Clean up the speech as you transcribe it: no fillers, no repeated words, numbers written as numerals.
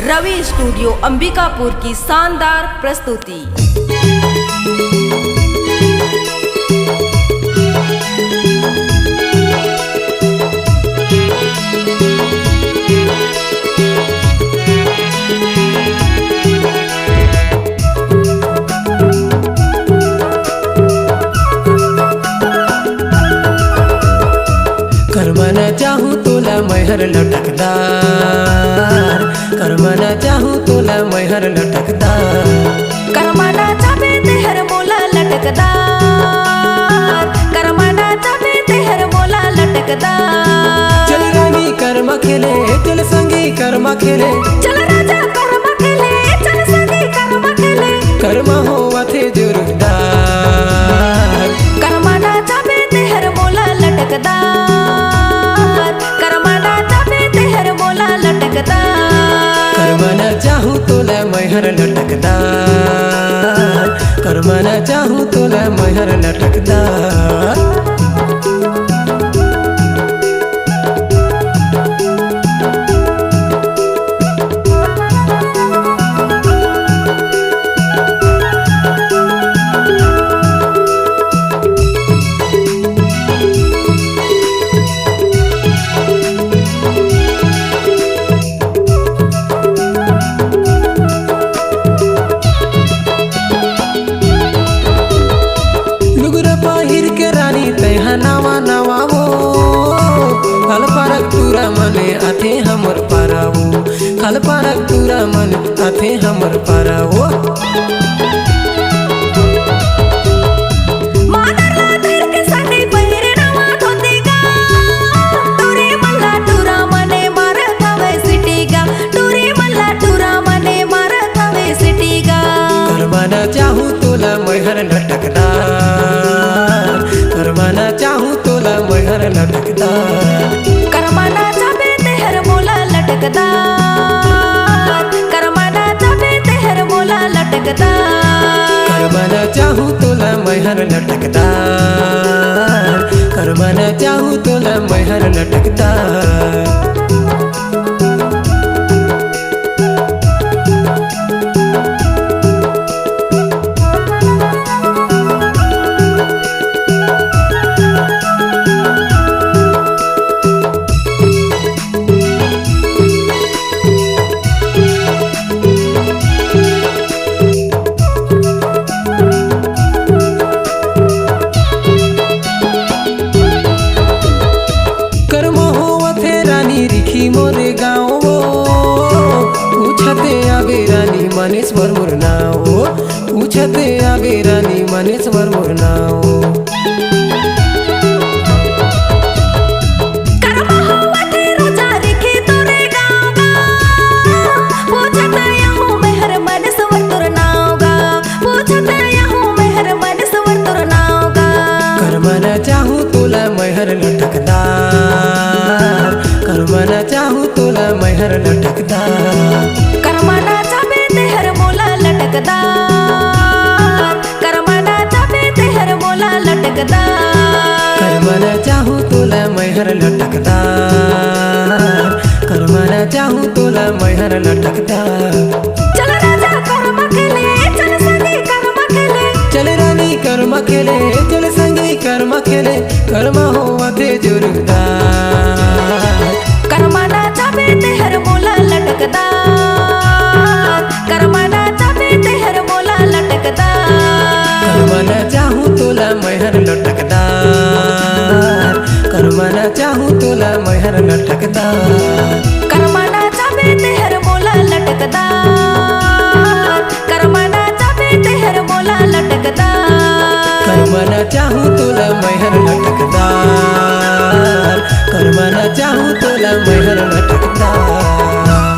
रवि studio Ambikapur की शानदार प्रस्तुति। करमना चाहूँ तोला मैहर लटकदार, करमना चाहूँ तोला मैहर लटकदार, करमना चाहे तेहर मोला लटकदार, करमना चाहे तेहर मोला लटकदार। चल रानी कर्मा खेले चल संगी कर्मा खेले, चल राजा कर्मा खेले चल संगी कर्मा खेले, कर्मा हो थे जोरदार। करमना चाहे तेहर मोला लटकदार, करमना चाहे तेहर मोला लटकदार। करमना चाहूँ तोला मैहर लटकदार, करमना चाहूँ तोला मैहर लटकदार। नवा नवा वो खल पारक पूरा मने आथे हमर पारावो, खल पारक पूरा मन आथे हमर पारावो। करमना चाहूँ तोला मैहर लटकदार, करमना चाहूँ तोला मैहर लटकदार, करमना चाहे तेहर मोला लटकदार, करमना चाहे तेहर मोला लटकदार। करमना चाहूँ तोला मैहर लटकदार, करमना चाहूँ तोला मैहर लटकदार। मोरे गाँव पूछते आगे रानी मनेश्वर मोर नाव, पूछते आगे रानी मनेश्वर मोर नाव। करमना चाहूँ तोला मैहर लटकदार, करमना चाहूँ तोला मैहर लटकदार, करमना चाहे तेहर मोला लटकदार, करमना चाहे तेहर मोला लटकदार। करमना चाहूँ तोला मैहर लटकदार, करमना चाहूँ तोला मैहर लटकदार। चल राजा कर्मा खेले चल संगी कर्मा खेले, चल रानी कर्मा खेले चल संगी कर्मा खेले, कर्मा हो थे जोरदार। करमना चाहे तेहर मोला लटकदार, करमना चाहे तेहर मोला लटकदार। करमना चाहूँ तोला मैहर लटकदार, करमना चाहूँ तोला मैहर लटकदार। करमना चाहे तेहर मोला लटकदार, करमना चाहे तेहर मोला लटकदार। करमना चाहूँ तोला मैहर लटकदार, करमना चाहूँ तोला मैहर लटकदार।